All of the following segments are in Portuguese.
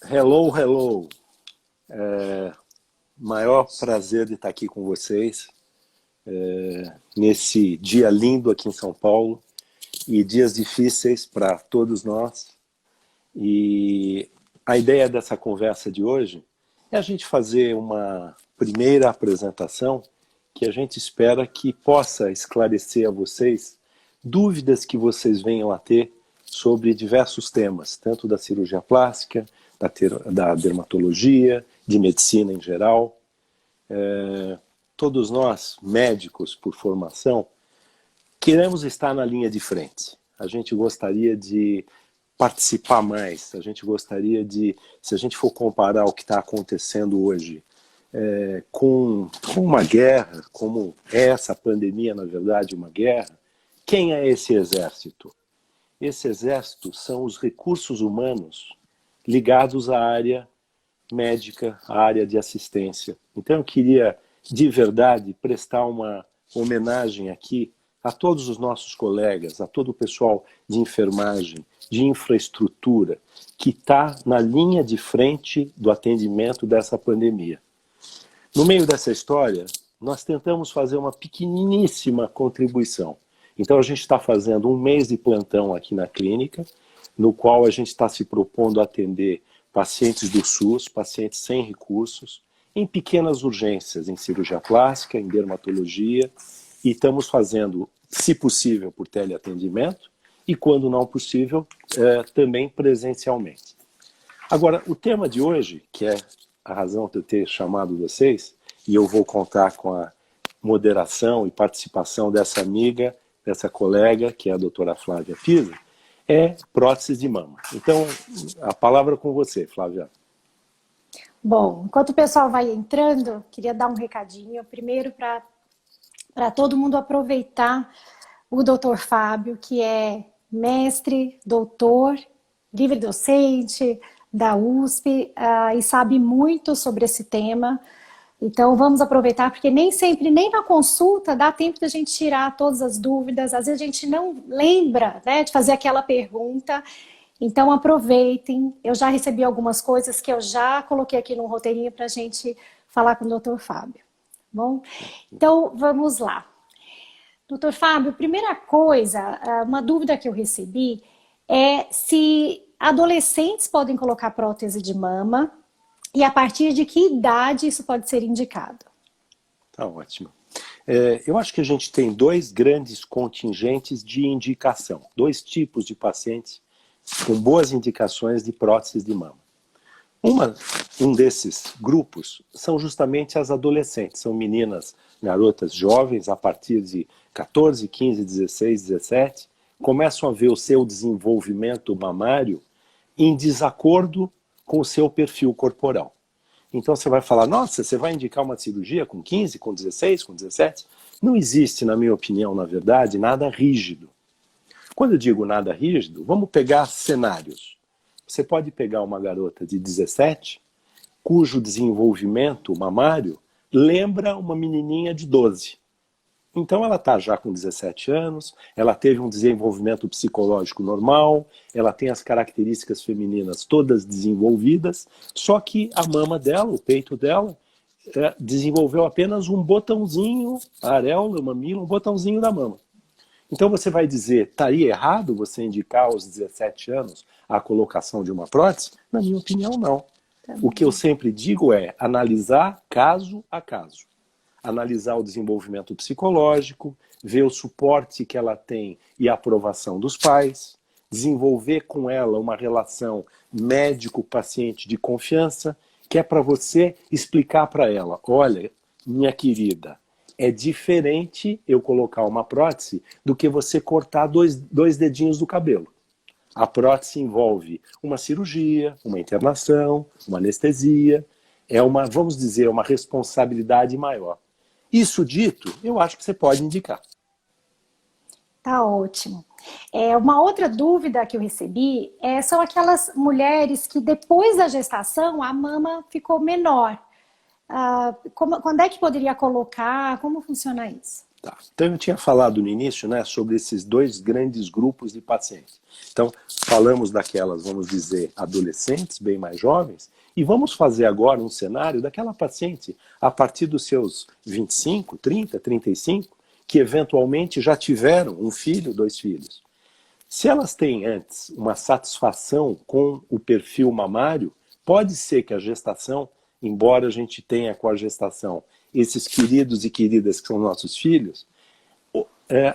Hello, hello. Maior prazer de estar aqui com vocês nesse dia lindo aqui em São Paulo e dias difíceis para todos nós. E a ideia dessa conversa de hoje é a gente fazer uma primeira apresentação que a gente espera que possa esclarecer a vocês dúvidas que vocês venham a ter sobre diversos temas, tanto da cirurgia plástica, da dermatologia, de medicina em geral. Todos nós, médicos por formação, queremos estar na linha de frente. A gente gostaria de participar mais, a gente gostaria de, se a gente for comparar o que está acontecendo hoje com uma guerra, como é essa pandemia, na verdade, uma guerra, quem é esse exército? Esse exército são os recursos humanos ligados à área médica, à área de assistência. Então eu queria, de verdade, prestar uma homenagem aqui a todos os nossos colegas, a todo o pessoal de enfermagem, de infraestrutura, que está na linha de frente do atendimento dessa pandemia. No meio dessa história, nós tentamos fazer uma pequeniníssima contribuição. Então a gente está fazendo um mês de plantão aqui na clínica, no qual a gente está se propondo a atender pacientes do SUS, pacientes sem recursos, em pequenas urgências, em cirurgia plástica, em dermatologia, e estamos fazendo, se possível, por teleatendimento, e quando não possível, também presencialmente. Agora, o tema de hoje, que é a razão de eu ter chamado vocês, e eu vou contar com a moderação e participação dessa amiga, dessa colega, que é a doutora Flávia Pisa, é prótese de mama. Então, a palavra é com você, Flávia. Bom, enquanto o pessoal vai entrando, queria dar um recadinho. Primeiro, para todo mundo aproveitar o doutor Fábio, que é mestre, doutor, livre-docente da USP, e sabe muito sobre esse tema. Então vamos aproveitar, porque nem sempre, nem na consulta, dá tempo da gente tirar todas as dúvidas. Às vezes a gente não lembra, né, de fazer aquela pergunta. Então aproveitem. Eu já recebi algumas coisas que eu já coloquei aqui no roteirinho para a gente falar com o doutor Fábio. Bom, então vamos lá. Doutor Fábio, primeira coisa, uma dúvida que eu recebi é se adolescentes podem colocar prótese de mama e a partir de que idade isso pode ser indicado? Tá ótimo. Eu acho que a gente tem dois grandes contingentes de indicação, dois tipos de pacientes com boas indicações de próteses de mama. Um desses grupos são justamente as adolescentes, são meninas, garotas jovens, a partir de 14, 15, 16, 17, começam a ver o seu desenvolvimento mamário em desacordo com o seu perfil corporal. Então você vai falar, nossa, você vai indicar uma cirurgia com 15, com 16, com 17? Não existe, na minha opinião, na verdade, nada rígido. Quando eu digo nada rígido, vamos pegar cenários. Você pode pegar uma garota de 17, cujo desenvolvimento mamário lembra uma menininha de 12. Então ela está já com 17 anos, ela teve um desenvolvimento psicológico normal, ela tem as características femininas todas desenvolvidas, só que a mama dela, o peito dela, desenvolveu apenas um botãozinho, a areola, o mamilo, um botãozinho da mama. Então você vai dizer, estaria errado você indicar aos 17 anos a colocação de uma prótese? Na minha opinião, não. O que eu sempre digo é analisar caso a caso. Analisar o desenvolvimento psicológico, ver o suporte que ela tem e a aprovação dos pais, desenvolver com ela uma relação médico-paciente de confiança, que é para você explicar para ela, olha, minha querida, é diferente eu colocar uma prótese do que você cortar dois dedinhos do cabelo. A prótese envolve uma cirurgia, uma internação, uma anestesia, vamos dizer, uma responsabilidade maior. Isso dito, eu acho que você pode indicar. Tá ótimo. Uma outra dúvida que eu recebi são aquelas mulheres que depois da gestação a mama ficou menor. Quando é que poderia colocar? Como funciona isso? Tá. Então eu tinha falado no início, né, sobre esses dois grandes grupos de pacientes. Então falamos daquelas, vamos dizer, adolescentes, bem mais jovens, e vamos fazer agora um cenário daquela paciente a partir dos seus 25, 30, 35, que eventualmente já tiveram um filho, 2 filhos. Se elas têm antes uma satisfação com o perfil mamário, pode ser que a gestação, embora a gente tenha com a gestação esses queridos e queridas que são nossos filhos,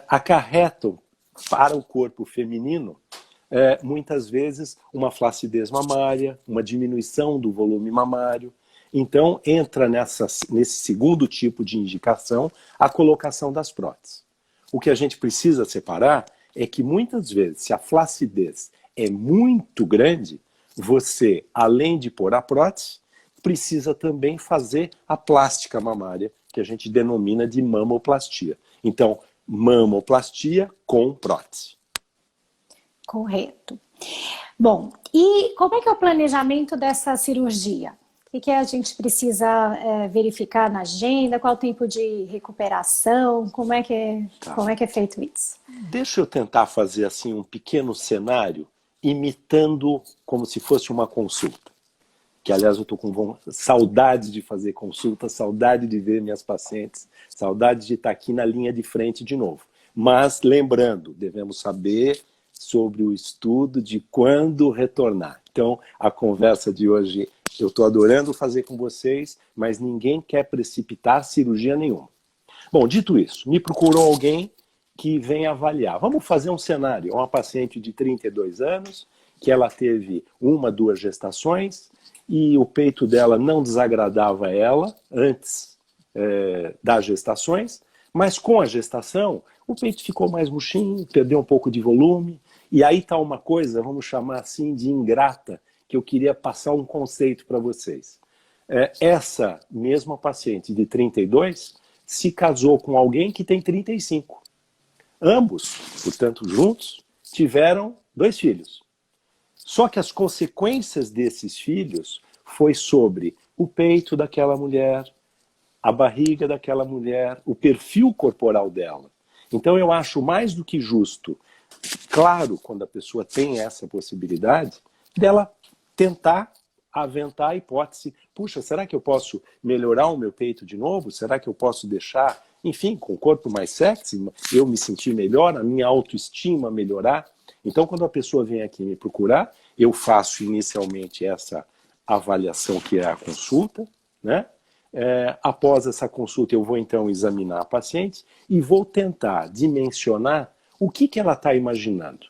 acarretam para o corpo feminino muitas vezes uma flacidez mamária, uma diminuição do volume mamário. Então entra nesse segundo tipo de indicação a colocação das próteses. O que a gente precisa separar é que muitas vezes, se a flacidez é muito grande, você, além de pôr a prótese, precisa também fazer a plástica mamária, que a gente denomina de mamoplastia. Então, mamoplastia com prótese. Correto. Bom, e como é que é o planejamento dessa cirurgia? O que a gente precisa verificar na agenda? Qual o tempo de recuperação? Como é que é feito isso? Deixa eu tentar fazer assim um pequeno cenário, imitando como se fosse uma consulta. Que, aliás, eu estou com saudade de fazer consulta, saudade de ver minhas pacientes, saudade de estar aqui na linha de frente de novo. Mas, lembrando, devemos saber sobre o estudo de quando retornar. Então, a conversa de hoje eu estou adorando fazer com vocês, mas ninguém quer precipitar cirurgia nenhuma. Bom, dito isso, me procurou alguém que vem avaliar. Vamos fazer um cenário. Uma paciente de 32 anos, que ela teve 1, 2 gestações, e o peito dela não desagradava ela antes das gestações, mas com a gestação o peito ficou mais murchinho, perdeu um pouco de volume, e aí está uma coisa, vamos chamar assim de ingrata, que eu queria passar um conceito para vocês. Essa mesma paciente de 32 se casou com alguém que tem 35. Ambos, portanto juntos, tiveram 2 filhos. Só que as consequências desses filhos foi sobre o peito daquela mulher, a barriga daquela mulher, o perfil corporal dela. Então eu acho mais do que justo, claro, quando a pessoa tem essa possibilidade, dela tentar aventar a hipótese, puxa, será que eu posso melhorar o meu peito de novo? Será que eu posso deixar, enfim, com o corpo mais sexy, eu me sentir melhor, a minha autoestima melhorar? Então, quando a pessoa vem aqui me procurar, eu faço inicialmente essa avaliação que é a consulta, né? Após essa consulta, eu vou então examinar a paciente e vou tentar dimensionar o que ela está imaginando,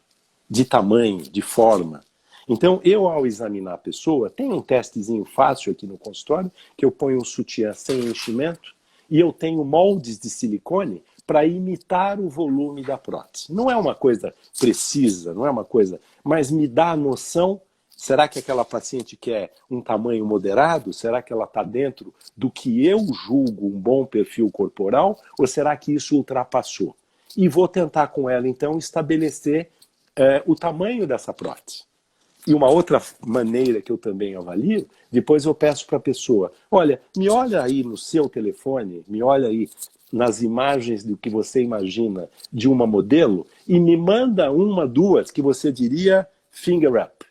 de tamanho, de forma. Então, eu ao examinar a pessoa, tem um testezinho fácil aqui no consultório, que eu ponho um sutiã sem enchimento e eu tenho moldes de silicone para imitar o volume da prótese. Não é uma coisa precisa, não é uma coisa, mas me dá a noção, será que aquela paciente quer um tamanho moderado? Será que ela está dentro do que eu julgo um bom perfil corporal? Ou será que isso ultrapassou? E vou tentar com ela, então, estabelecer o tamanho dessa prótese. E uma outra maneira que eu também avalio, depois eu peço para a pessoa, olha, me olha aí no seu telefone, me olha aí nas imagens do que você imagina de uma modelo e me manda 1, 2 que você diria finger up,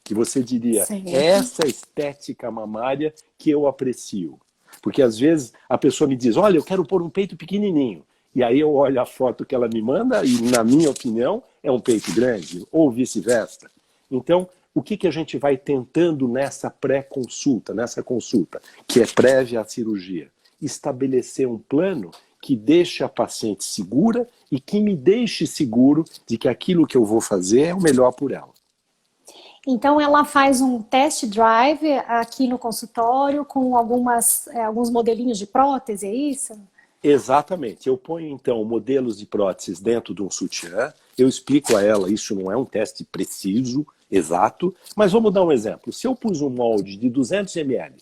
que você diria, essa estética mamária que eu aprecio. Porque às vezes a pessoa me diz, olha, eu quero pôr um peito pequenininho. E aí eu olho a foto que ela me manda e, na minha opinião, é um peito grande, ou vice-versa. Então, o que a gente vai tentando nessa pré-consulta, nessa consulta, que é prévia à cirurgia? Estabelecer um plano que deixe a paciente segura e que me deixe seguro de que aquilo que eu vou fazer é o melhor por ela. Então ela faz um test drive aqui no consultório com alguns modelinhos de prótese, é isso? Exatamente. Eu ponho então modelos de próteses dentro de um sutiã, eu explico a ela, isso não é um teste preciso, exato, mas vamos dar um exemplo. Se eu pus um molde de 200 ml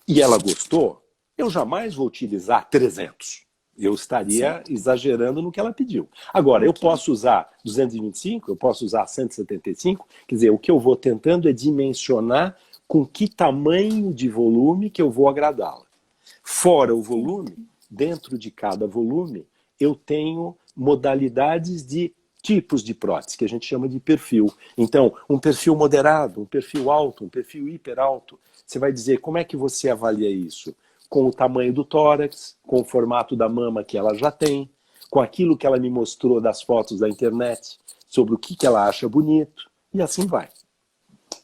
e ela gostou, eu jamais vou utilizar 300. Eu estaria exagerando no que ela pediu. Agora, eu posso usar 225, eu posso usar 175, quer dizer, o que eu vou tentando é dimensionar com que tamanho de volume que eu vou agradá-la. Fora o volume, dentro de cada volume, eu tenho modalidades de tipos de prótese, que a gente chama de perfil. Então, um perfil moderado, um perfil alto, um perfil hiper alto. Você vai dizer, como é que você avalia isso? Com o tamanho do tórax, com o formato da mama que ela já tem, com aquilo que ela me mostrou das fotos da internet, sobre o que ela acha bonito, e assim vai.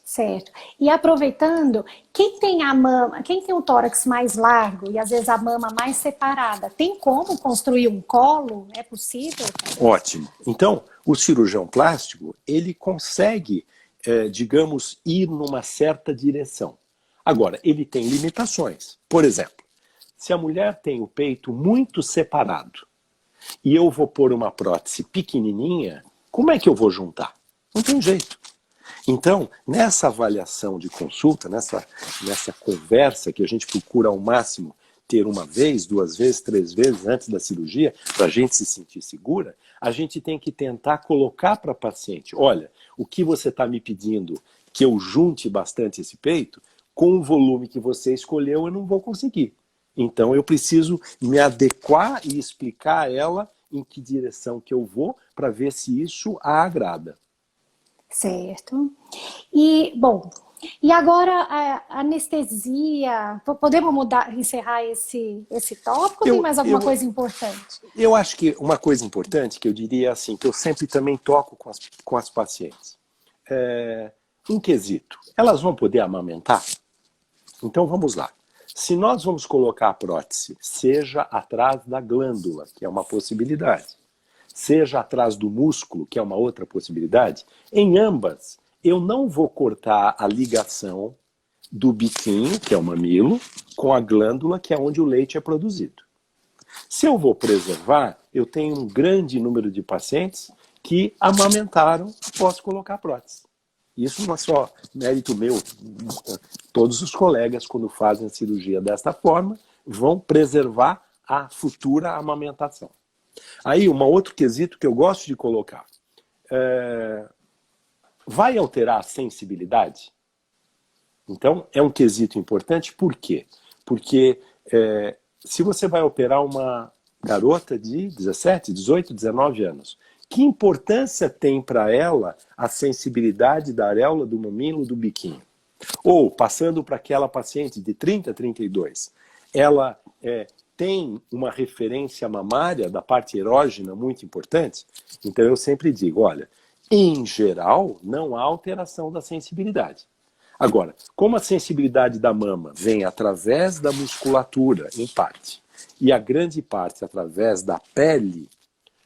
Certo. E aproveitando, quem tem a mama, quem tem o tórax mais largo e às vezes a mama mais separada, tem como construir um colo? É possível? Ótimo. Então, o cirurgião plástico, ele consegue, digamos, ir numa certa direção. Agora, ele tem limitações. Por exemplo, se a mulher tem o peito muito separado e eu vou pôr uma prótese pequenininha, como é que eu vou juntar? Não tem jeito. Então, nessa avaliação de consulta, nessa conversa que a gente procura ao máximo ter uma vez, 2 vezes, 3 vezes antes da cirurgia, para a gente se sentir segura, a gente tem que tentar colocar para a paciente, olha, o que você está me pedindo que eu junte bastante esse peito, com o volume que você escolheu eu não vou conseguir. Então eu preciso me adequar e explicar a ela em que direção que eu vou para ver se isso a agrada. Certo. E, bom, e agora a anestesia, podemos encerrar esse tópico ou tem mais alguma coisa importante? Eu acho que uma coisa importante que eu diria assim, que eu sempre também toco com as pacientes. Um quesito, elas vão poder amamentar? Então vamos lá. Se nós vamos colocar a prótese, seja atrás da glândula, que é uma possibilidade, seja atrás do músculo, que é uma outra possibilidade, em ambas, eu não vou cortar a ligação do biquinho, que é o mamilo, com a glândula, que é onde o leite é produzido. Se eu vou preservar, eu tenho um grande número de pacientes que amamentaram após colocar a prótese. Isso não é só mérito meu. Todos os colegas, quando fazem a cirurgia desta forma, vão preservar a futura amamentação. Aí, um outro quesito que eu gosto de colocar. Vai alterar a sensibilidade? Então, é um quesito importante. Por quê? Porque se você vai operar uma garota de 17, 18, 19 anos, que importância tem para ela a sensibilidade da areola do mamilo do biquinho? Ou, passando para aquela paciente de 30, 32, ela tem uma referência mamária da parte erógena muito importante? Então eu sempre digo, olha, em geral, não há alteração da sensibilidade. Agora, como a sensibilidade da mama vem através da musculatura, em parte, e a grande parte através da pele,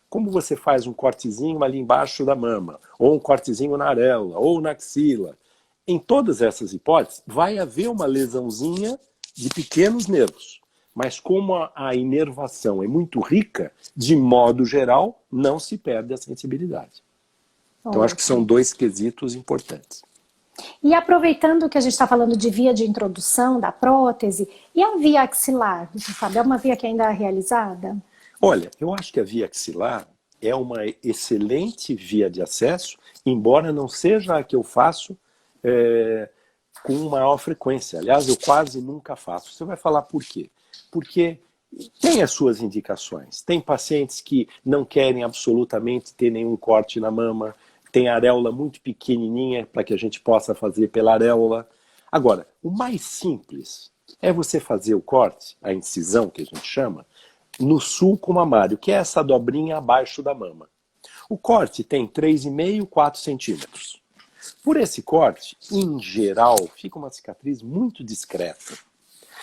como você faz um cortezinho ali embaixo da mama, ou um cortezinho na areola, ou na axila, em todas essas hipóteses, vai haver uma lesãozinha de pequenos nervos. Mas como a inervação é muito rica, de modo geral, não se perde a sensibilidade. Então, acho que são 2 quesitos importantes. E aproveitando que a gente está falando de via de introdução da prótese, e a via axilar, você sabe, é uma via que ainda é realizada? Olha, eu acho que a via axilar é uma excelente via de acesso, embora não seja a que eu faço com maior frequência. Aliás, eu quase nunca faço. Você vai falar por quê? Porque tem as suas indicações. Tem pacientes que não querem absolutamente ter nenhum corte na mama, tem a areola muito pequenininha para que a gente possa fazer pela areola. Agora, o mais simples é você fazer o corte, a incisão que a gente chama, no sulco mamário, que é essa dobrinha abaixo da mama. O corte tem 3,5, 4 centímetros. Por esse corte, em geral, fica uma cicatriz muito discreta.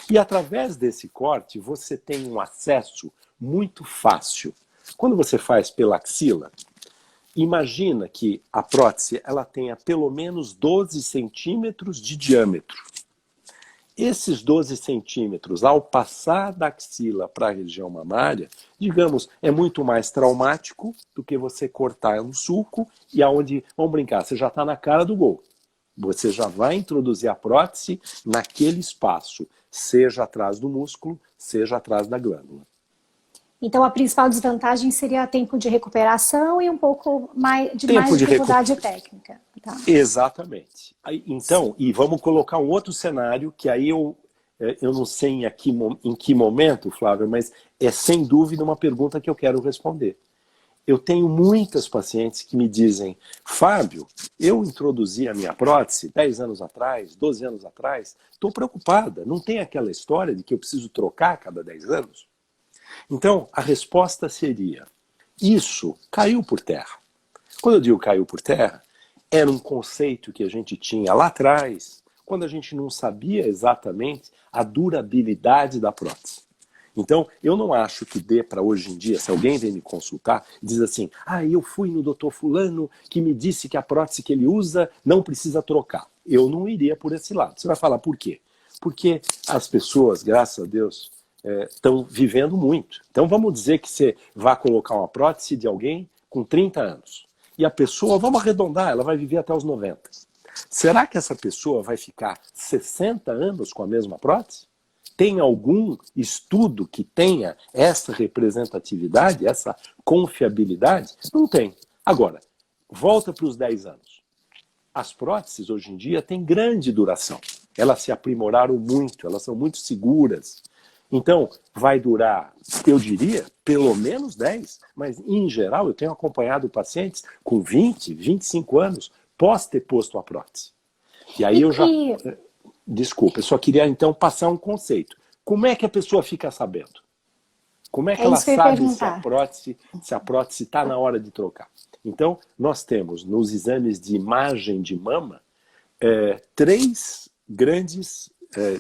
E através desse corte, você tem um acesso muito fácil. Quando você faz pela axila, imagina que a prótese ela tenha pelo menos 12 centímetros de diâmetro. Esses 12 centímetros, ao passar da axila para a região mamária, digamos, é muito mais traumático do que você cortar um sulco e aonde, vamos brincar, você já está na cara do gol. Você já vai introduzir a prótese naquele espaço, seja atrás do músculo, seja atrás da glândula. Então a principal desvantagem seria tempo de recuperação e um pouco mais de dificuldade técnica. Tá. Exatamente. Então, e vamos colocar um outro cenário que aí eu não sei em que momento, Flávia, mas é sem dúvida uma pergunta que eu quero responder. Eu tenho muitas pacientes que me dizem, Fábio, eu introduzi a minha prótese 10 anos atrás, 12 anos atrás, estou preocupada, não tem aquela história de que eu preciso trocar a cada 10 anos? Então, a resposta seria, isso caiu por terra. Quando eu digo caiu por terra, era um conceito que a gente tinha lá atrás, quando a gente não sabia exatamente a durabilidade da prótese. Então, eu não acho que dê para hoje em dia, se alguém vem me consultar, diz assim, eu fui no doutor fulano que me disse que a prótese que ele usa não precisa trocar. Eu não iria por esse lado. Você vai falar por quê? Porque as pessoas, graças a Deus, estão vivendo muito. Então, vamos dizer que você vai colocar uma prótese de alguém com 30 anos. E a pessoa, vamos arredondar, ela vai viver até os 90. Será que essa pessoa vai ficar 60 anos com a mesma prótese? Tem algum estudo que tenha essa representatividade, essa confiabilidade? Não tem. Agora, volta para os 10 anos. As próteses, hoje em dia, têm grande duração. Elas se aprimoraram muito, elas são muito seguras. Então, vai durar, eu diria, pelo menos 10, mas, em geral, eu tenho acompanhado pacientes com 20, 25 anos pós ter posto a prótese. E aí eu já... Desculpa, eu só queria então passar um conceito. Como é que a pessoa fica sabendo? Como é que ela sabe se a prótese está na hora de trocar? Então, nós temos nos exames de imagem de mama 3 grandes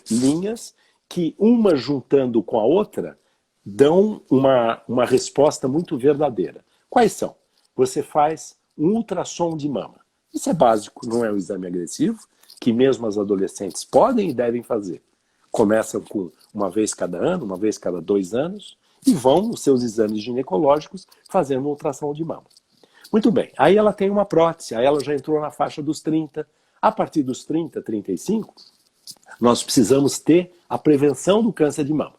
linhas que, uma juntando com a outra, dão uma resposta muito verdadeira. Quais são? Você faz um ultrassom de mama. Isso é básico, não é um exame agressivo, que mesmo as adolescentes podem e devem fazer. Começam com uma vez cada ano, uma vez cada 2 anos, e vão nos seus exames ginecológicos fazendo uma ultrassom de mama. Muito bem, aí ela tem uma prótese, aí ela já entrou na faixa dos 30. A partir dos 30, 35, nós precisamos ter a prevenção do câncer de mama.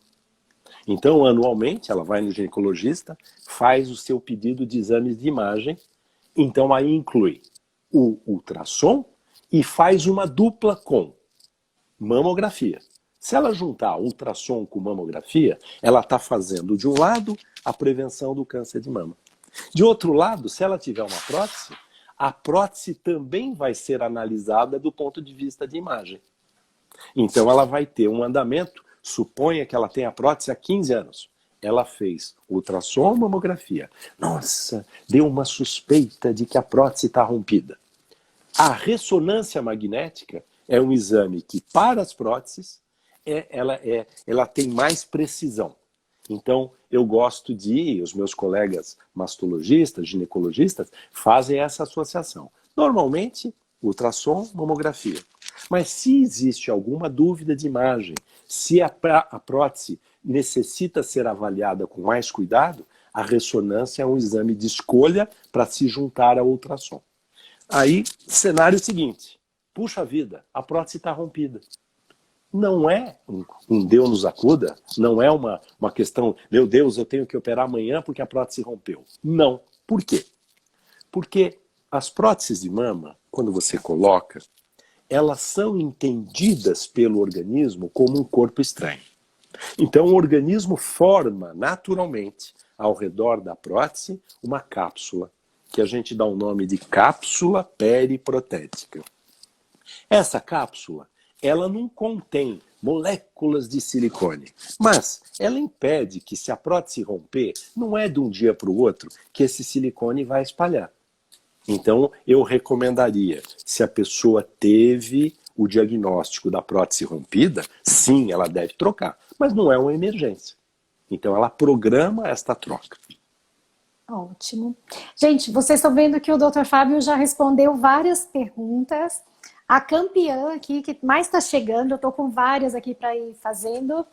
Então, anualmente, ela vai no ginecologista, faz o seu pedido de exames de imagem, então aí inclui o ultrassom e faz uma dupla com mamografia. Se ela juntar ultrassom com mamografia, ela está fazendo, de um lado, a prevenção do câncer de mama. De outro lado, se ela tiver uma prótese, a prótese também vai ser analisada do ponto de vista de imagem. Então ela vai ter um andamento, suponha que ela tenha a prótese há 15 anos. Ela fez ultrassom, mamografia. Nossa, deu uma suspeita de que a prótese está rompida. A ressonância magnética é um exame que, para as próteses, ela tem mais precisão. Então, eu gosto os meus colegas mastologistas, ginecologistas, fazem essa associação. Normalmente, ultrassom, mamografia. Mas se existe alguma dúvida de imagem, se a prótese necessita ser avaliada com mais cuidado, a ressonância é um exame de escolha para se juntar ao ultrassom. Aí, cenário seguinte, puxa vida, a prótese está rompida. Não é um Deus nos acuda, não é uma questão, meu Deus, eu tenho que operar amanhã porque a prótese rompeu. Não. Por quê? Porque as próteses de mama, quando você coloca, elas são entendidas pelo organismo como um corpo estranho. Então o organismo forma naturalmente, ao redor da prótese, uma cápsula, que a gente dá o nome de cápsula periprotética. Essa cápsula, ela não contém moléculas de silicone, mas ela impede que, se a prótese romper, não é de um dia para o outro que esse silicone vai espalhar. Então, eu recomendaria, se a pessoa teve o diagnóstico da prótese rompida, sim, ela deve trocar, mas não é uma emergência. Então, ela programa esta troca. Ótimo. Gente, vocês estão vendo que o Dr. Fábio já respondeu várias perguntas. A campeã aqui, que mais está chegando, eu estou com várias aqui para ir fazendo,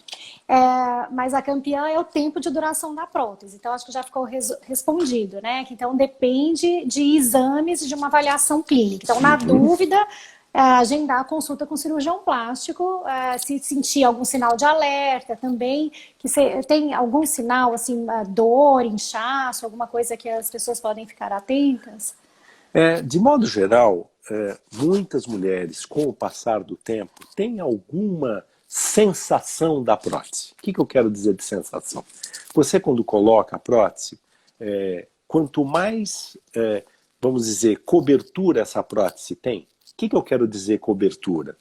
mas a campeã é o tempo de duração da prótese. Então, acho que já ficou respondido, né? Então, depende de exames e de uma avaliação clínica. Então, na dúvida, agendar a consulta com o cirurgião plástico, se sentir algum sinal de alerta também, que tem algum sinal, assim, dor, inchaço, alguma coisa que as pessoas podem ficar atentas? De modo geral, muitas mulheres, com o passar do tempo, têm alguma sensação da prótese. O que eu quero dizer de sensação? Você, quando coloca a prótese, quanto mais, vamos dizer, cobertura essa prótese tem. O que eu quero dizer cobertura?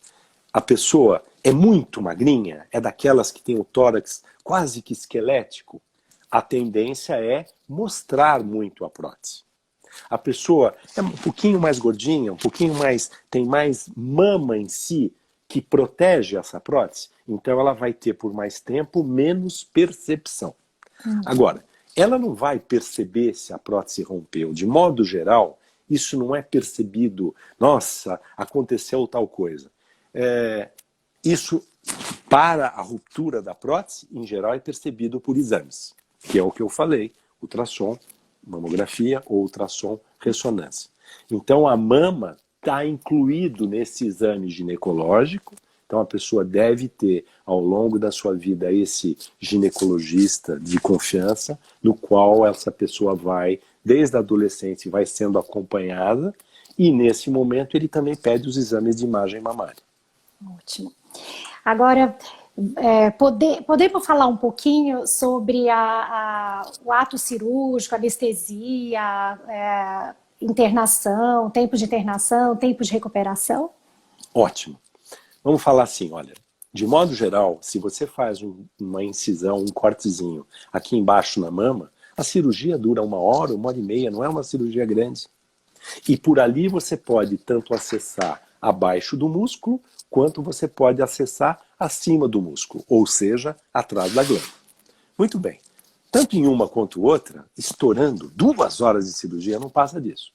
A pessoa é muito magrinha, é daquelas que tem o tórax quase que esquelético, a tendência é mostrar muito a prótese. A pessoa é um pouquinho mais gordinha, um pouquinho mais, tem mais mama em si, que protege essa prótese, então ela vai ter por mais tempo menos percepção. Agora, ela não vai perceber se a prótese rompeu. De modo geral, isso não é percebido, nossa, aconteceu tal coisa. Isso, para a ruptura da prótese, em geral é percebido por exames, que é o que eu falei, ultrassom, mamografia ou ultrassom, ressonância. Então a mama está incluído nesse exame ginecológico, então a pessoa deve ter ao longo da sua vida esse ginecologista de confiança, no qual essa pessoa vai, desde a adolescência, vai sendo acompanhada, e nesse momento ele também pede os exames de imagem mamária. Ótimo. Agora, podemos falar um pouquinho sobre o ato cirúrgico, anestesia, internação, tempo de recuperação? Ótimo. Vamos falar assim, olha, de modo geral, se você faz uma incisão, um cortezinho aqui embaixo na mama, a cirurgia dura 1 hora e meia, não é uma cirurgia grande. E por ali você pode tanto acessar abaixo do músculo, quanto você pode acessar acima do músculo, ou seja, atrás da glândula. Muito bem. Tanto em uma quanto outra, estourando 2 horas de cirurgia, não passa disso.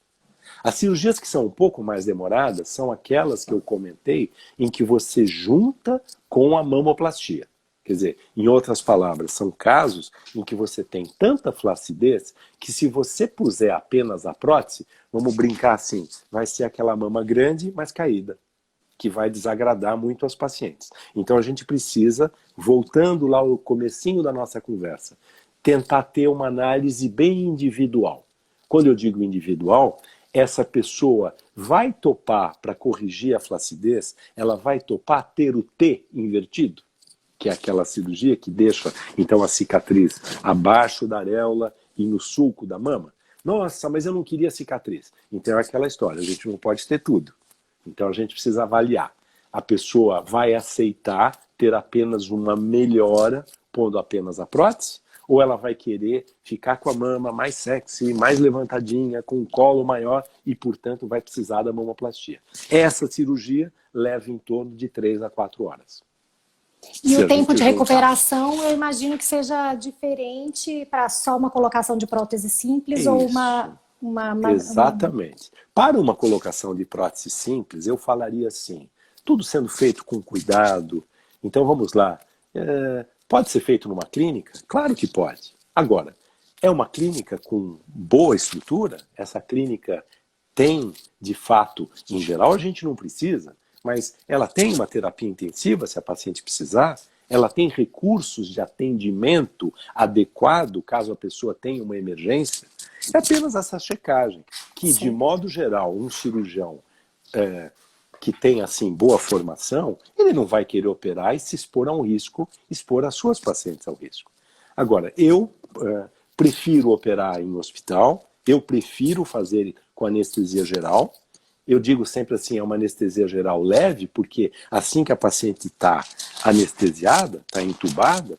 As cirurgias que são um pouco mais demoradas são aquelas que eu comentei em que você junta com a mamoplastia. Quer dizer, em outras palavras, são casos em que você tem tanta flacidez que se você puser apenas a prótese, vamos brincar assim, vai ser aquela mama grande, mas caída, que vai desagradar muito aos pacientes. Então a gente precisa, voltando lá ao comecinho da nossa conversa, tentar ter uma análise bem individual. Quando eu digo individual, essa pessoa vai topar, para corrigir a flacidez, ela vai topar ter o T invertido, que é aquela cirurgia que deixa então a cicatriz abaixo da areola e no sulco da mama. Nossa, mas eu não queria cicatriz. Então é aquela história, a gente não pode ter tudo. Então a gente precisa avaliar. A pessoa vai aceitar ter apenas uma melhora pondo apenas a prótese? Ou ela vai querer ficar com a mama mais sexy, mais levantadinha, com um colo maior e, portanto, vai precisar da mamoplastia. Essa cirurgia leva em torno de 3 a 4 horas. E o tempo de recuperação, eu imagino que seja diferente para só uma colocação de prótese simples ou uma... Exatamente. Para uma colocação de prótese simples, eu falaria assim, tudo sendo feito com cuidado. Então, vamos lá. Pode ser feito numa clínica? Claro que pode. Agora, é uma clínica com boa estrutura? Essa clínica tem, de fato, em geral a gente não precisa, mas ela tem uma terapia intensiva se a paciente precisar, ela tem recursos de atendimento adequado caso a pessoa tenha uma emergência. É apenas essa checagem, que de modo geral um cirurgião que tem assim boa formação, ele não vai querer operar e se expor a um risco, expor as suas pacientes ao risco. Agora, eu prefiro operar em hospital, eu prefiro fazer com anestesia geral. Eu digo sempre assim, é uma anestesia geral leve, porque assim que a paciente está anestesiada, está entubada,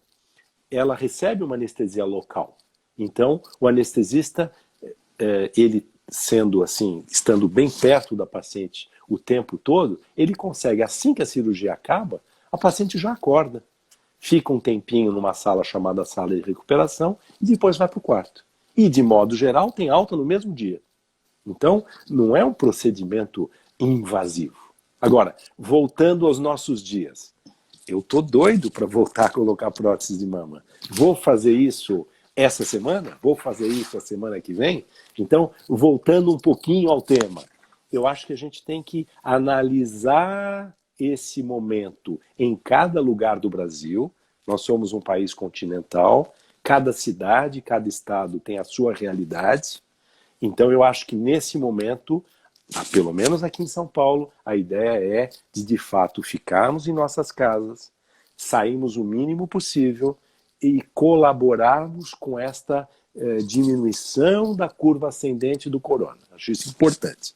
ela recebe uma anestesia local. Então, o anestesista, ele sendo assim, estando bem perto da paciente o tempo todo, ele consegue, assim que a cirurgia acaba, a paciente já acorda. Fica um tempinho numa sala chamada sala de recuperação e depois vai para o quarto. E, de modo geral, tem alta no mesmo dia. Então, não é um procedimento invasivo. Agora, voltando aos nossos dias. Eu estou doido para voltar a colocar prótese de mama. Vou fazer isso essa semana? Vou fazer isso a semana que vem? Então, voltando um pouquinho ao tema, eu acho que a gente tem que analisar esse momento em cada lugar do Brasil. Nós somos um país continental, cada cidade, cada estado tem a sua realidade. Então eu acho que nesse momento, pelo menos aqui em São Paulo, a ideia é de fato ficarmos em nossas casas, sairmos o mínimo possível e colaborarmos com esta diminuição da curva ascendente do corona. Acho isso importante.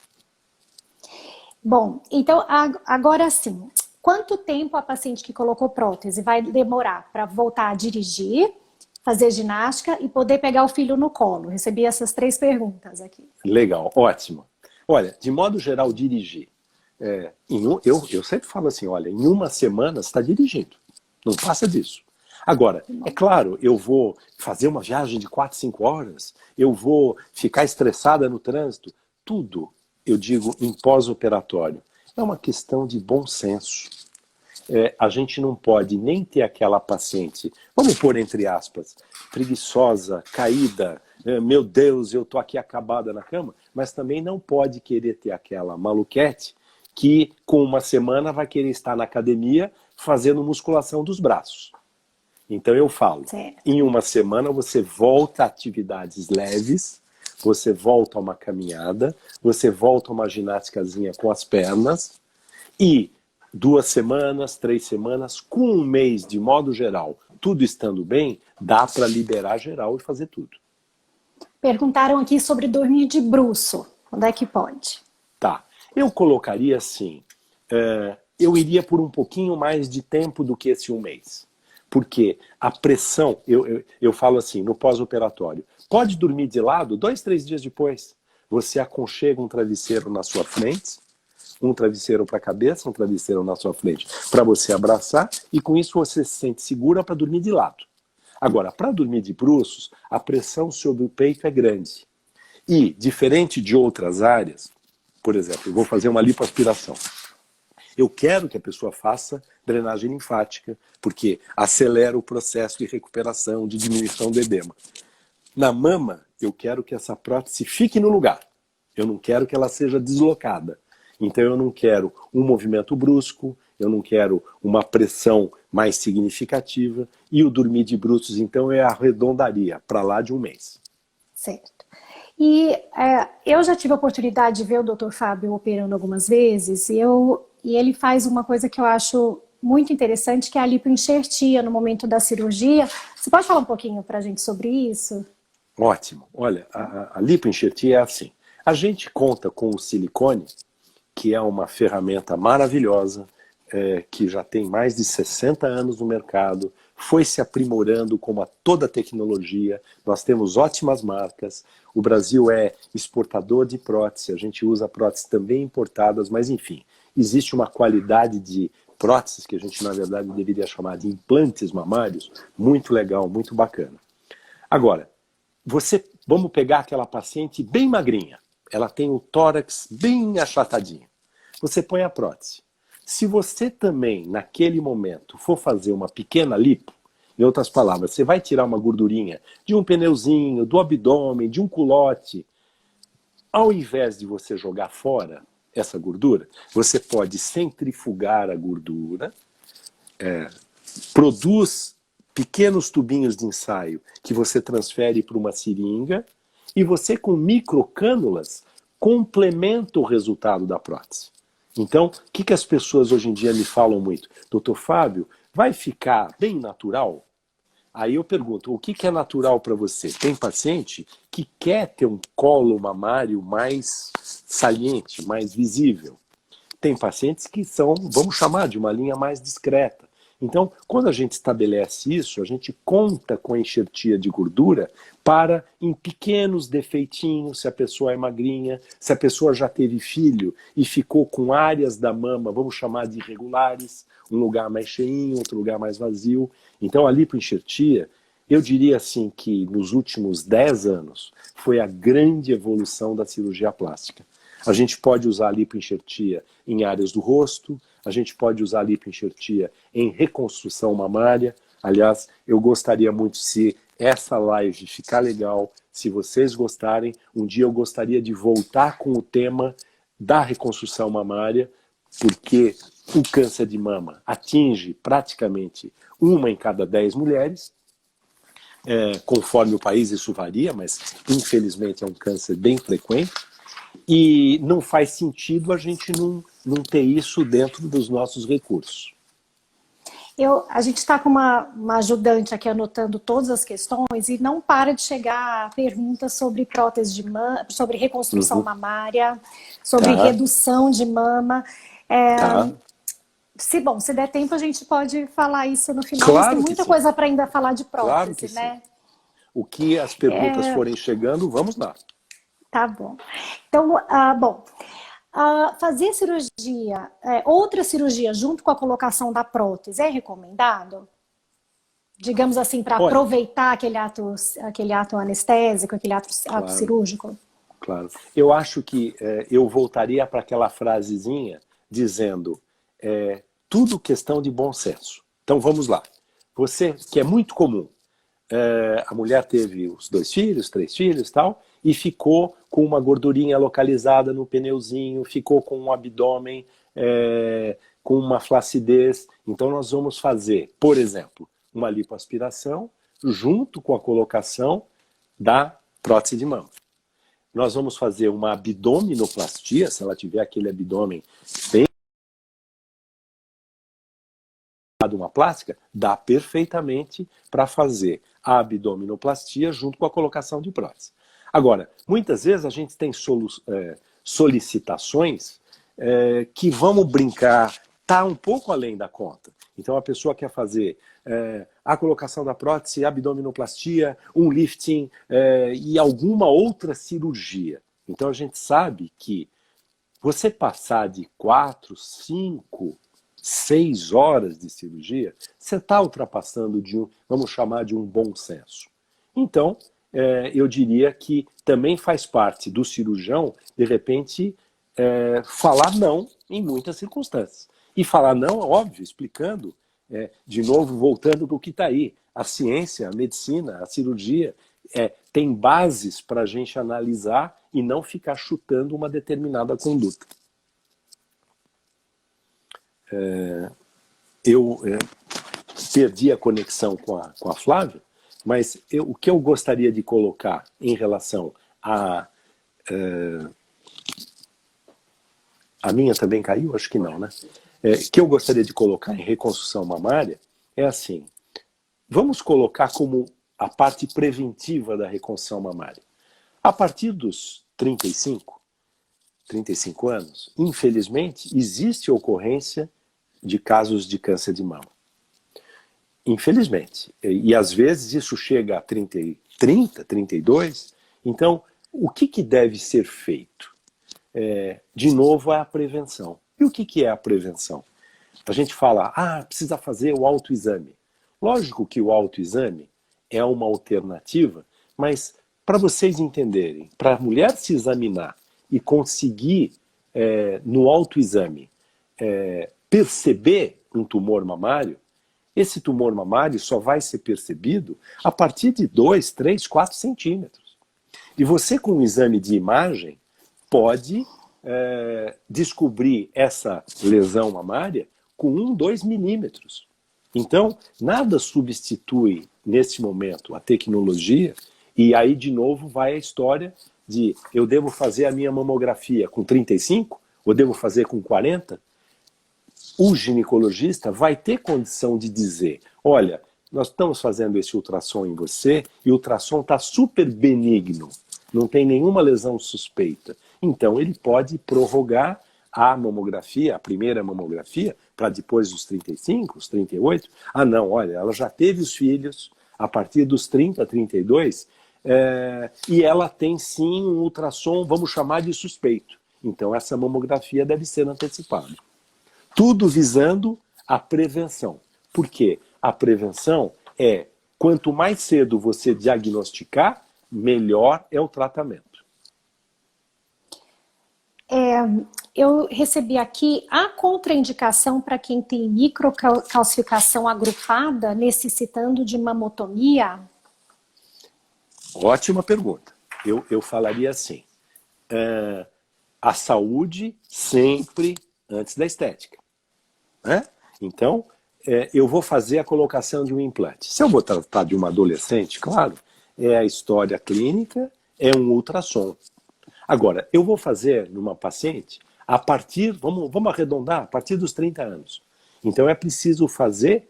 Bom, então agora sim, quanto tempo a paciente que colocou prótese vai demorar para voltar a dirigir, fazer ginástica e poder pegar o filho no colo? Recebi essas 3 perguntas aqui. Legal, ótimo. Olha, de modo geral, dirigir. Eu sempre falo assim, olha, em uma semana você está dirigindo. Não passa disso. Agora, é claro, eu vou fazer uma viagem de 4, 5 horas, eu vou ficar estressada no trânsito. Tudo, eu digo, em pós-operatório. É uma questão de bom senso. A gente não pode nem ter aquela paciente, vamos pôr entre aspas, preguiçosa, caída, meu Deus, eu tô aqui acabada na cama, mas também não pode querer ter aquela maluquete que com uma semana vai querer estar na academia fazendo musculação dos braços. Então eu falo, certo. Em uma semana você volta a atividades leves, você volta a uma caminhada, você volta a uma ginásticazinha com as pernas e 2 semanas, 3 semanas, com 1 mês de modo geral, tudo estando bem, dá para liberar geral e fazer tudo. Perguntaram aqui sobre dormir de bruço. Quando é que pode? Tá. Eu colocaria assim, eu iria por um pouquinho mais de tempo do que esse 1 mês. Porque a pressão, eu falo assim, no pós-operatório, pode dormir de lado, 2, 3 dias depois. Você aconchega um travesseiro na sua frente, um travesseiro para a cabeça, um travesseiro na sua frente, para você abraçar, e com isso você se sente segura para dormir de lado. Agora, para dormir de bruços, a pressão sobre o peito é grande. E, diferente de outras áreas, por exemplo, eu vou fazer uma lipoaspiração. Eu quero que a pessoa faça drenagem linfática, porque acelera o processo de recuperação, de diminuição do edema. Na mama, eu quero que essa prótese fique no lugar. Eu não quero que ela seja deslocada. Então eu não quero um movimento brusco, eu não quero uma pressão mais significativa, e o dormir de bruços, então, eu arredondaria para lá de 1 mês. Certo. E eu já tive a oportunidade de ver o Dr. Fábio operando algumas vezes, e ele faz uma coisa que eu acho muito interessante, que é a lipoenxertia no momento da cirurgia. Você pode falar um pouquinho para a gente sobre isso? Ótimo. Olha, a lipoenxertia é assim. A gente conta com o silicone, que é uma ferramenta maravilhosa, que já tem mais de 60 anos no mercado, foi se aprimorando como a toda tecnologia, nós temos ótimas marcas, o Brasil é exportador de prótese, a gente usa próteses também importadas, mas enfim, existe uma qualidade de próteses, que a gente na verdade deveria chamar de implantes mamários, muito legal, muito bacana. Agora, vamos pegar aquela paciente bem magrinha, ela tem o tórax bem achatadinho, você põe a prótese. Se você também, naquele momento, for fazer uma pequena lipo, em outras palavras, você vai tirar uma gordurinha de um pneuzinho, do abdômen, de um culote, ao invés de você jogar fora essa gordura, você pode centrifugar a gordura, produz pequenos tubinhos de ensaio que você transfere para uma seringa e você, com microcânulas, complementa o resultado da prótese. Então, o que as pessoas hoje em dia me falam muito? Doutor Fábio, vai ficar bem natural? Aí eu pergunto, o que é natural para você? Tem paciente que quer ter um colo mamário mais saliente, mais visível. Tem pacientes que são, vamos chamar, de uma linha mais discreta. Então, quando a gente estabelece isso, a gente conta com a enxertia de gordura para, em pequenos defeitinhos, se a pessoa é magrinha, se a pessoa já teve filho e ficou com áreas da mama, vamos chamar de irregulares, um lugar mais cheinho, outro lugar mais vazio. Então, a lipoenxertia, eu diria assim que nos últimos 10 anos, foi a grande evolução da cirurgia plástica. A gente pode usar a lipoenxertia em áreas do rosto, a gente pode usar a lipoenxertia em reconstrução mamária. Aliás, eu gostaria muito, se essa live ficar legal, se vocês gostarem, um dia eu gostaria de voltar com o tema da reconstrução mamária, porque o câncer de mama atinge praticamente 1 em cada 10 mulheres, conforme o país isso varia, mas infelizmente é um câncer bem frequente, e não faz sentido a gente não ter isso dentro dos nossos recursos. A gente está com uma ajudante aqui anotando todas as questões e não para de chegar perguntas sobre prótese de mama, sobre reconstrução mamária, sobre Tá, redução de mama. É, tá. se der tempo, a gente pode falar isso no final, mas tem Claro que muita sim, coisa para ainda falar de claro que prótese, sim. né? O que as perguntas forem chegando, vamos lá. Tá bom. Então, bom, fazer cirurgia, outra cirurgia junto com a colocação da prótese é recomendado? Digamos assim, para Olha, aproveitar aquele ato anestésico, aquele ato claro, cirúrgico? claro. Eu acho que eu voltaria para aquela frasezinha dizendo tudo questão de bom senso. Então vamos lá. Você, que é muito comum, a mulher teve os 2 filhos, 3 filhos e tal, e ficou com uma gordurinha localizada no pneuzinho, ficou com um abdômen, com uma flacidez. Então nós vamos fazer, por exemplo, uma lipoaspiração junto com a colocação da prótese de mama. Nós vamos fazer uma abdominoplastia, se ela tiver aquele abdômen bem uma plástica, dá perfeitamente para fazer a abdominoplastia junto com a colocação de prótese. Agora, muitas vezes a gente tem solicitações que vamos brincar, tá um pouco além da conta. Então a pessoa quer fazer a colocação da prótese, abdominoplastia, um lifting e alguma outra cirurgia. Então a gente sabe que você passar de 4, 5, 6 horas de cirurgia, você está ultrapassando vamos chamar de um bom senso. Então, eu diria que também faz parte do cirurgião, de repente, falar não em muitas circunstâncias. E falar não, óbvio, explicando, de novo, voltando para o que está aí. A ciência, a medicina, a cirurgia, tem bases para a gente analisar e não ficar chutando uma determinada conduta. Eu perdi a conexão com a Flávia, mas o que eu gostaria de colocar em relação a minha também caiu? Acho que não, né? Que eu gostaria de colocar em reconstrução mamária é assim, vamos colocar como a parte preventiva da reconstrução mamária. A partir dos 35 anos, infelizmente, existe ocorrência de casos de câncer de mama. Infelizmente. E às vezes isso chega a 30, 32. Então, o que deve ser feito? De novo, é a prevenção. E o que é a prevenção? A gente fala, precisa fazer o autoexame. Lógico que o autoexame é uma alternativa, mas para vocês entenderem, para a mulher se examinar e conseguir, no autoexame, perceber um tumor mamário, esse tumor mamário só vai ser percebido a partir de 2, 3, 4 centímetros. E você, com um exame de imagem, pode descobrir essa lesão mamária com 1, 2 milímetros. Então, nada substitui, nesse momento, a tecnologia, e aí, de novo, vai a história de eu devo fazer a minha mamografia com 35, ou devo fazer com 40? O ginecologista vai ter condição de dizer, olha, nós estamos fazendo esse ultrassom em você, e o ultrassom está super benigno, não tem nenhuma lesão suspeita. Então, ele pode prorrogar a mamografia, a primeira mamografia, para depois dos 35, os 38. Não, olha, ela já teve os filhos a partir dos 30, 32, e ela tem sim um ultrassom, vamos chamar de suspeito. Então, essa mamografia deve ser antecipada. Tudo visando a prevenção. Por quê? A prevenção quanto mais cedo você diagnosticar, melhor é o tratamento. Eu recebi aqui a contraindicação para quem tem microcalcificação agrupada necessitando de mamotomia? Ótima pergunta. Eu falaria assim, a saúde sempre antes da estética. Né? Então, eu vou fazer a colocação de um implante. Se eu vou tratar de uma adolescente, claro, é a história clínica, é um ultrassom. Agora, eu vou fazer numa paciente a partir, vamos arredondar, a partir dos 30 anos. Então é preciso fazer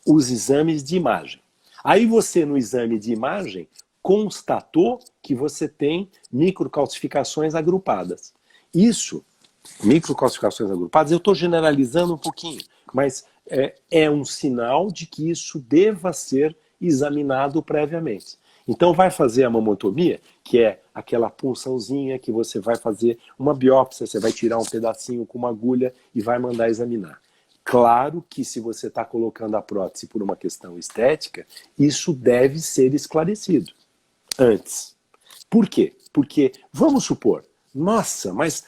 os exames de imagem. Aí você, no exame de imagem, constatou que você tem microcalcificações agrupadas. Isso, microcalcificações agrupadas, eu estou generalizando um pouquinho, mas é um sinal de que isso deva ser examinado previamente. Então vai fazer a mamotomia, que é aquela punçãozinha que você vai fazer uma biópsia, você vai tirar um pedacinho com uma agulha e vai mandar examinar. Claro que se você está colocando a prótese por uma questão estética, isso deve ser esclarecido antes. Por quê? Porque, vamos supor, nossa, mas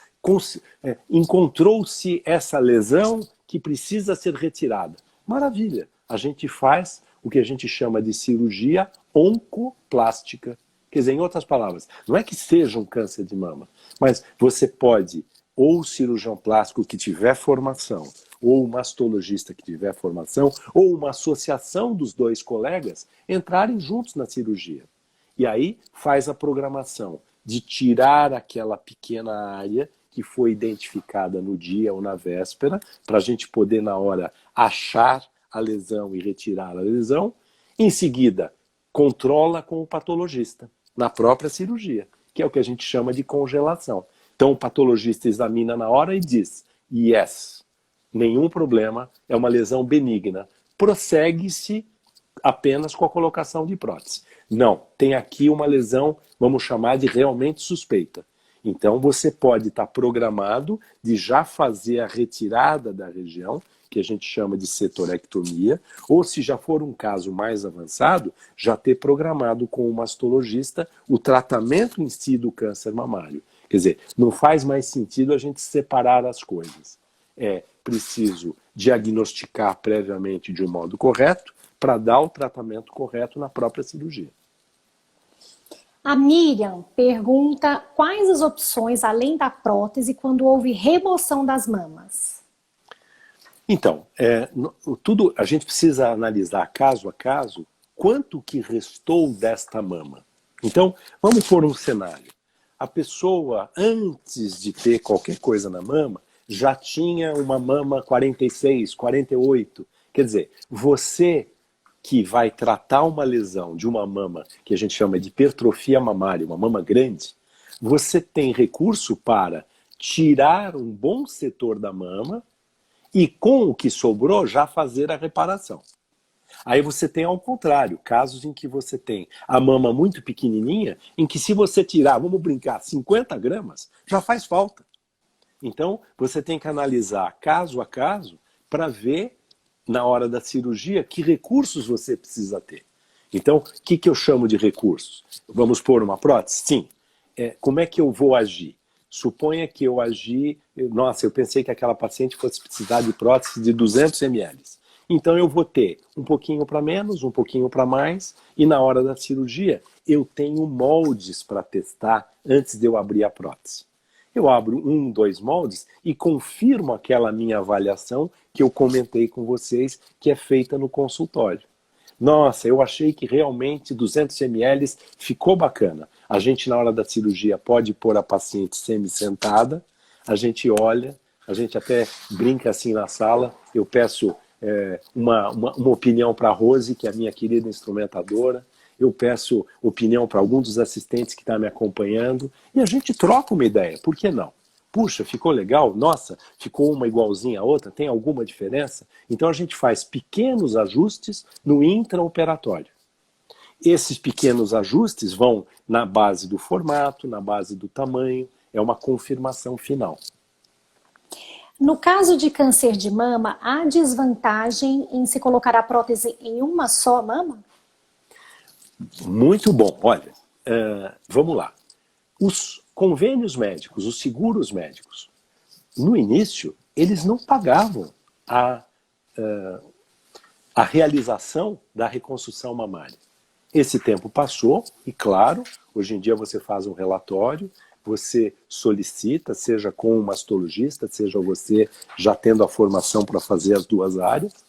encontrou-se essa lesão que precisa ser retirada. Maravilha, a gente faz o que a gente chama de cirurgia oncoplástica. Quer dizer, em outras palavras, não é que seja um câncer de mama, mas você pode, ou o cirurgião plástico que tiver formação, ou o mastologista que tiver formação, ou uma associação dos dois colegas, entrarem juntos na cirurgia. E aí faz a programação de tirar aquela pequena área que foi identificada no dia ou na véspera, para a gente poder, na hora, achar a lesão e retirar a lesão. Em seguida, controla com o patologista, na própria cirurgia, que é o que a gente chama de congelação. Então o patologista examina na hora e diz, yes, nenhum problema, é uma lesão benigna. Prossegue-se apenas com a colocação de prótese. Não, tem aqui uma lesão, vamos chamar de realmente suspeita. Então você pode estar programado de já fazer a retirada da região, que a gente chama de setorectomia, ou se já for um caso mais avançado, já ter programado com o mastologista o tratamento em si do câncer mamário. Quer dizer, não faz mais sentido a gente separar as coisas. É preciso diagnosticar previamente de um modo correto para dar o tratamento correto na própria cirurgia. A Miriam pergunta quais as opções além da prótese quando houve remoção das mamas? Então, tudo a gente precisa analisar caso a caso quanto que restou desta mama. Então, vamos pôr um cenário. A pessoa, antes de ter qualquer coisa na mama, já tinha uma mama 46, 48. Quer dizer, você que vai tratar uma lesão de uma mama que a gente chama de hipertrofia mamária, uma mama grande, você tem recurso para tirar um bom setor da mama e com o que sobrou já fazer a reparação. Aí você tem ao contrário, casos em que você tem a mama muito pequenininha, em que se você tirar, vamos brincar, 50 gramas, já faz falta. Então você tem que analisar caso a caso para ver na hora da cirurgia que recursos você precisa ter. Então, o que eu chamo de recursos? Vamos pôr uma prótese? Sim. Como é que eu vou agir? Suponha que eu agi... Nossa, eu pensei que aquela paciente fosse precisar de prótese de 200 ml. Então eu vou ter um pouquinho para menos, um pouquinho para mais, e na hora da cirurgia eu tenho moldes para testar antes de eu abrir a prótese. Eu abro 1, 2 moldes e confirmo aquela minha avaliação que eu comentei com vocês, que é feita no consultório. Nossa, eu achei que realmente 200 ml ficou bacana. A gente, na hora da cirurgia, pode pôr a paciente semi-sentada, a gente olha, a gente até brinca assim na sala, eu peço uma opinião para a Rose, que é a minha querida instrumentadora, eu peço opinião para algum dos assistentes que está me acompanhando, e a gente troca uma ideia, por que não? Puxa, ficou legal? Nossa, ficou uma igualzinha à outra? Tem alguma diferença? Então a gente faz pequenos ajustes no intraoperatório. Esses pequenos ajustes vão na base do formato, na base do tamanho, é uma confirmação final. No caso de câncer de mama, há desvantagem em se colocar a prótese em uma só mama? Muito bom. Olha, vamos lá. Os convênios médicos, os seguros médicos, no início, eles não pagavam a realização da reconstrução mamária. Esse tempo passou e, claro, hoje em dia você faz um relatório, você solicita, seja com um mastologista, seja você já tendo a formação para fazer as duas áreas,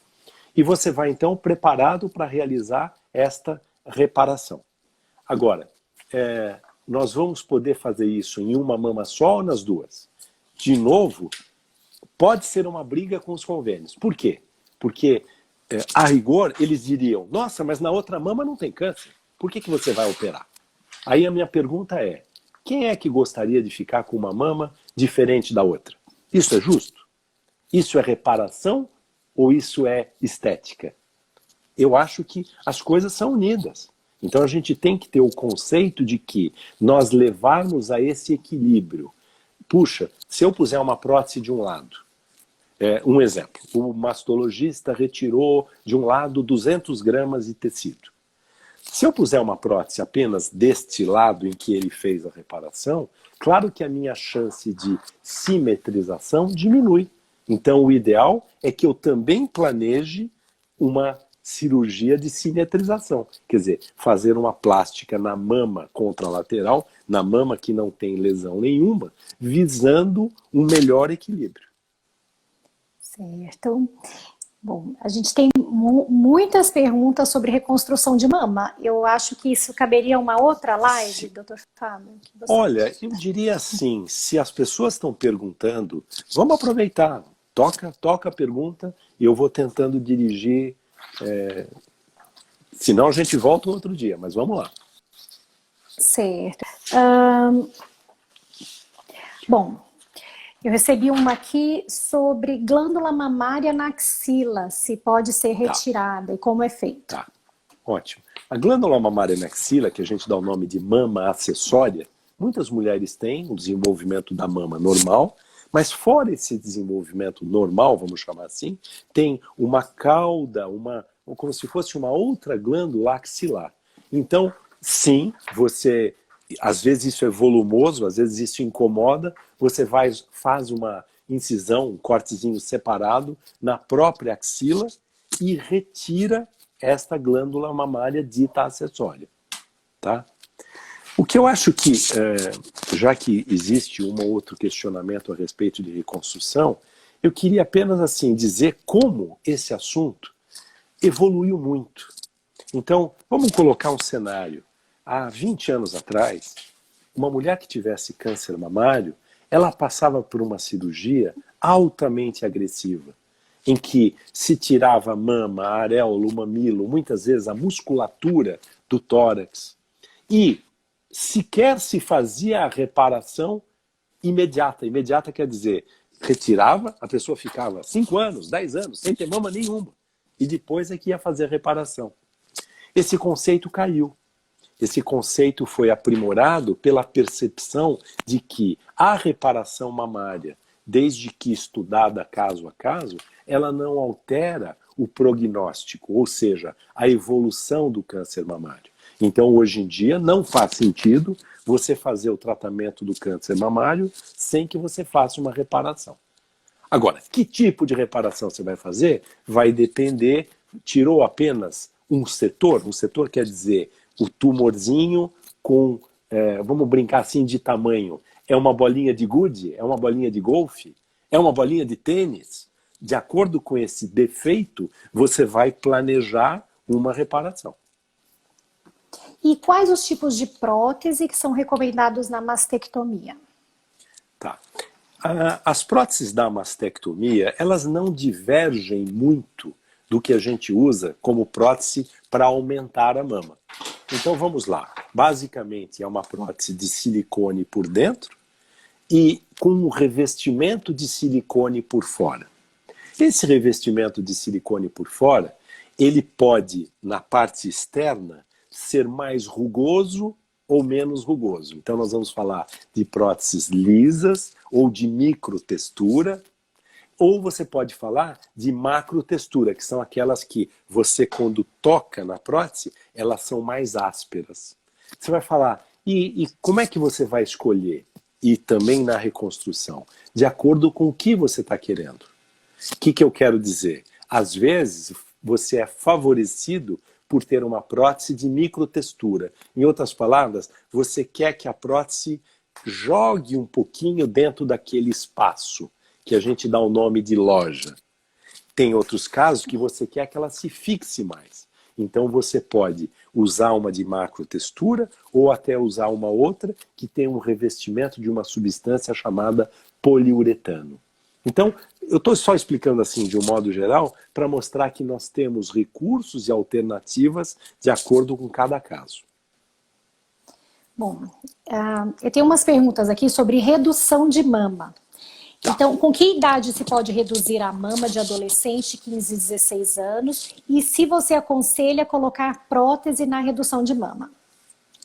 e você vai então preparado para realizar esta reparação. Agora, nós vamos poder fazer isso em uma mama só ou nas duas? De novo, pode ser uma briga com os convênios. Por quê? Porque a rigor, eles diriam, nossa, mas na outra mama não tem câncer, por que você vai operar? Aí a minha pergunta é, quem é que gostaria de ficar com uma mama diferente da outra? Isso é justo? Isso é reparação ou isso é estética? Eu acho que as coisas são unidas. Então a gente tem que ter o conceito de que nós levarmos a esse equilíbrio. Puxa, se eu puser uma prótese de um lado, um exemplo, o mastologista retirou de um lado 200 gramas de tecido. Se eu puser uma prótese apenas deste lado em que ele fez a reparação, claro que a minha chance de simetrização diminui. Então o ideal é que eu também planeje uma cirurgia de simetrização. Quer dizer, fazer uma plástica na mama contralateral, na mama que não tem lesão nenhuma, visando um melhor equilíbrio. Certo. Bom, a gente tem muitas perguntas sobre reconstrução de mama. Eu acho que isso caberia uma outra live, doutor Fábio. Olha, eu diria assim, se as pessoas estão perguntando, vamos aproveitar, toca a pergunta e eu vou tentando dirigir, senão a gente volta um outro dia, mas vamos lá. Certo. Bom, eu recebi uma aqui sobre glândula mamária na axila, se pode ser retirada e como é feito. Tá, ótimo. A glândula mamária na axila, que a gente dá o nome de mama acessória, muitas mulheres têm o desenvolvimento da mama normal, mas fora esse desenvolvimento normal, vamos chamar assim, tem uma cauda, como se fosse uma outra glândula axilar. Então, sim, você... Às vezes isso é volumoso, às vezes isso incomoda, você faz uma incisão, um cortezinho separado na própria axila e retira esta glândula mamária dita acessória. Tá? O que eu acho que, já que existe um ou outro questionamento a respeito de reconstrução, eu queria apenas assim dizer como esse assunto evoluiu muito. Então, vamos colocar um cenário. Há 20 anos atrás, uma mulher que tivesse câncer mamário, ela passava por uma cirurgia altamente agressiva, em que se tirava a mama, a areola, o mamilo, muitas vezes a musculatura do tórax, e sequer se fazia a reparação imediata. Imediata quer dizer, retirava, a pessoa ficava 5 anos, 10 anos, sem ter mama nenhuma, e depois é que ia fazer a reparação. Esse conceito caiu. Esse conceito foi aprimorado pela percepção de que a reparação mamária, desde que estudada caso a caso, ela não altera o prognóstico, ou seja, a evolução do câncer mamário. Então, hoje em dia, não faz sentido você fazer o tratamento do câncer mamário sem que você faça uma reparação. Agora, que tipo de reparação você vai fazer? Vai depender, tirou apenas um setor quer dizer o tumorzinho com, vamos brincar assim de tamanho, é uma bolinha de gude? É uma bolinha de golfe? É uma bolinha de tênis? De acordo com esse defeito, você vai planejar uma reparação. E quais os tipos de prótese que são recomendados na mastectomia? Tá. As próteses da mastectomia, elas não divergem muito do que a gente usa como prótese para aumentar a mama. Então vamos lá. Basicamente é uma prótese de silicone por dentro e com um revestimento de silicone por fora. Esse revestimento de silicone por fora, ele pode, na parte externa, ser mais rugoso ou menos rugoso. Então nós vamos falar de próteses lisas ou de microtextura, ou você pode falar de macrotextura, que são aquelas que você, quando toca na prótese, elas são mais ásperas. Você vai falar, e como é que você vai escolher? E também na reconstrução, de acordo com o que você está querendo. O que eu quero dizer? Às vezes, você é favorecido por ter uma prótese de microtextura. Em outras palavras, você quer que a prótese jogue um pouquinho dentro daquele espaço, que a gente dá o nome de loja. Tem outros casos que você quer que ela se fixe mais. Então você pode usar uma de macrotextura ou até usar uma outra que tem um revestimento de uma substância chamada poliuretano. Então, eu estou só explicando assim de um modo geral para mostrar que nós temos recursos e alternativas de acordo com cada caso. Bom, eu tenho umas perguntas aqui sobre redução de mama. Então, com que idade se pode reduzir a mama de adolescente, 15, 16 anos? E se você aconselha colocar prótese na redução de mama?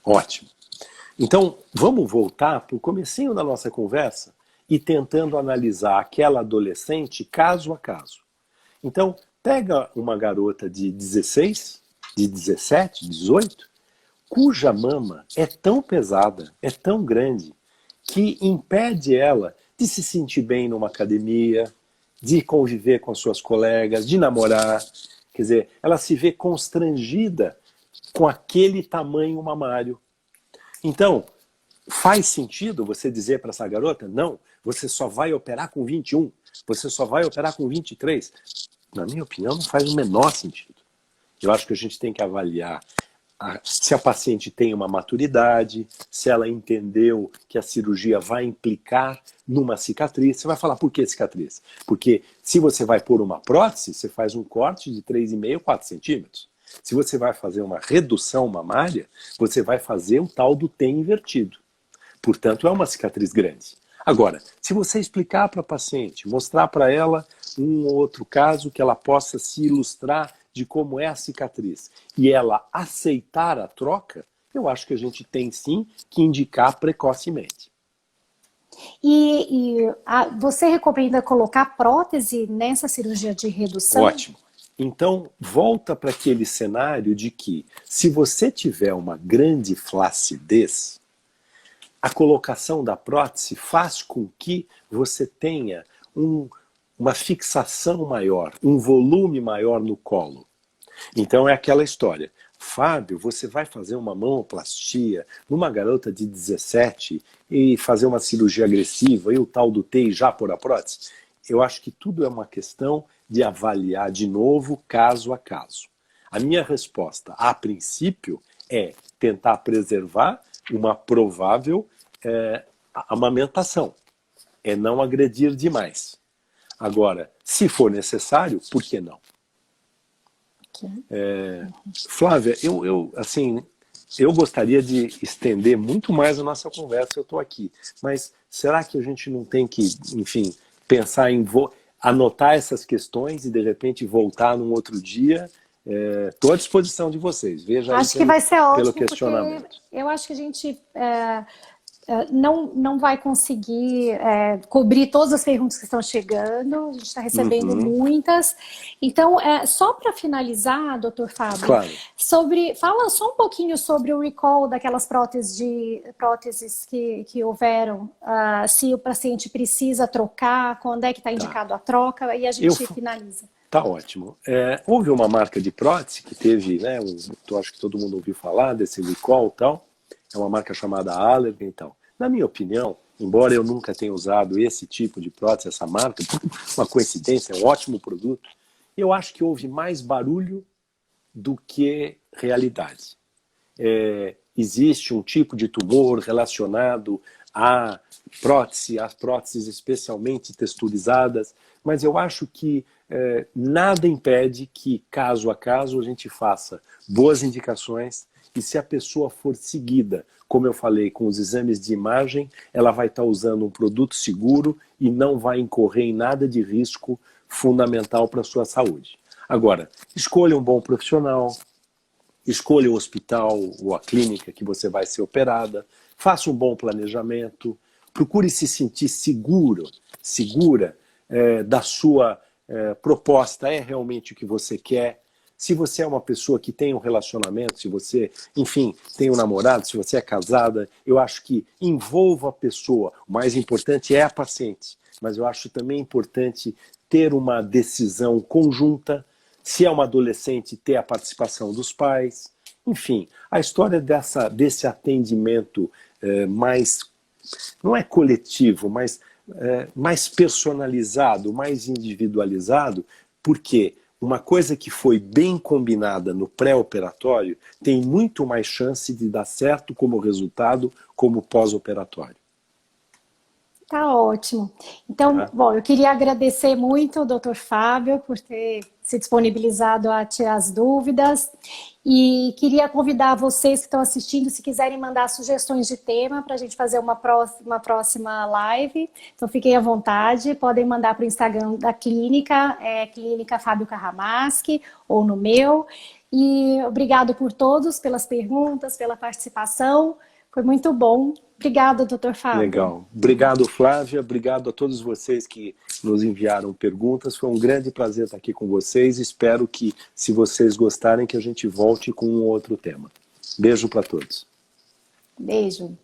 Ótimo. Então, vamos voltar para o comecinho da nossa conversa e tentando analisar aquela adolescente caso a caso. Então, pega uma garota de 16, de 17, 18, cuja mama é tão pesada, é tão grande, que impede ela de se sentir bem numa academia, de conviver com as suas colegas, de namorar. Quer dizer, ela se vê constrangida com aquele tamanho mamário. Então, faz sentido você dizer para essa garota, não, você só vai operar com 21, você só vai operar com 23. Na minha opinião, não faz o menor sentido. Eu acho que a gente tem que avaliar se a paciente tem uma maturidade, se ela entendeu que a cirurgia vai implicar numa cicatriz. Você vai falar, por que cicatriz? Porque se você vai pôr uma prótese, você faz um corte de 3,5, 4 centímetros. Se você vai fazer uma redução mamária, você vai fazer o tal do T invertido. Portanto, é uma cicatriz grande. Agora, se você explicar para a paciente, mostrar para ela um ou outro caso que ela possa se ilustrar de como é a cicatriz e ela aceitar a troca, eu acho que a gente tem sim que indicar precocemente. Você recomenda colocar prótese nessa cirurgia de redução? Ótimo. Então, volta para aquele cenário de que, se você tiver uma grande flacidez, a colocação da prótese faz com que você tenha uma fixação maior, um volume maior no colo. Então é aquela história. Fábio, você vai fazer uma mamoplastia numa garota de 17 e fazer uma cirurgia agressiva e o tal do T e já pôr a prótese? Eu acho que tudo é uma questão de avaliar de novo, caso a caso. A minha resposta, a princípio, é tentar preservar uma provável amamentação. É não agredir demais. Agora, se for necessário, por que não? Flávia, eu gostaria de estender muito mais a nossa conversa, eu estou aqui. Mas será que a gente não tem que, enfim, pensar em anotar essas questões e de repente voltar num outro dia? Estou à disposição de vocês. Veja acho que vai ser ótimo, pelo questionamento. Eu acho que a gente não vai conseguir cobrir todas as perguntas que estão chegando, a gente está recebendo muitas. Então, só para finalizar, doutor Fábio, claro. Fala só um pouquinho sobre o recall daquelas próteses que houveram, se o paciente precisa trocar, quando é que está indicado a troca, e a gente finaliza. Tá ótimo. Houve uma marca de prótese que teve, né, eu acho que todo mundo ouviu falar desse recall e tal. É uma marca chamada Allergan e tal. Na minha opinião, embora eu nunca tenha usado esse tipo de prótese, essa marca, uma coincidência, é um ótimo produto, eu acho que houve mais barulho do que realidade. Existe um tipo de tumor relacionado à prótese, às próteses especialmente texturizadas, mas eu acho que nada impede que, caso a caso, a gente faça boas indicações. E se a pessoa for seguida, como eu falei, com os exames de imagem, ela vai estar usando um produto seguro e não vai incorrer em nada de risco fundamental para a sua saúde. Agora, escolha um bom profissional, escolha o hospital ou a clínica que você vai ser operada, faça um bom planejamento, procure se sentir segura da sua proposta, é realmente o que você quer. Se você é uma pessoa que tem um relacionamento, se você, enfim, tem um namorado, se você é casada, eu acho que envolva a pessoa. O mais importante é a paciente, mas eu acho também importante ter uma decisão conjunta. Se é uma adolescente, ter a participação dos pais. Enfim, a história desse atendimento mais, não é coletivo, mas mais personalizado, mais individualizado, porque uma coisa que foi bem combinada no pré-operatório tem muito mais chance de dar certo como resultado, como pós-operatório. Tá ótimo. Então, bom, eu queria agradecer muito ao Dr. Fábio por ter se disponibilizado a tirar as dúvidas e queria convidar vocês que estão assistindo, se quiserem mandar sugestões de tema para a gente fazer uma próxima live, então fiquem à vontade, podem mandar para o Instagram da clínica, Clínica Fábio Carramaschi, ou no meu. E obrigado por todos, pelas perguntas, pela participação, foi muito bom. Obrigada, Dr. Fábio. Legal. Obrigado, Flávia. Obrigado a todos vocês que nos enviaram perguntas. Foi um grande prazer estar aqui com vocês. Espero que, se vocês gostarem, que a gente volte com um outro tema. Beijo para todos. Beijo.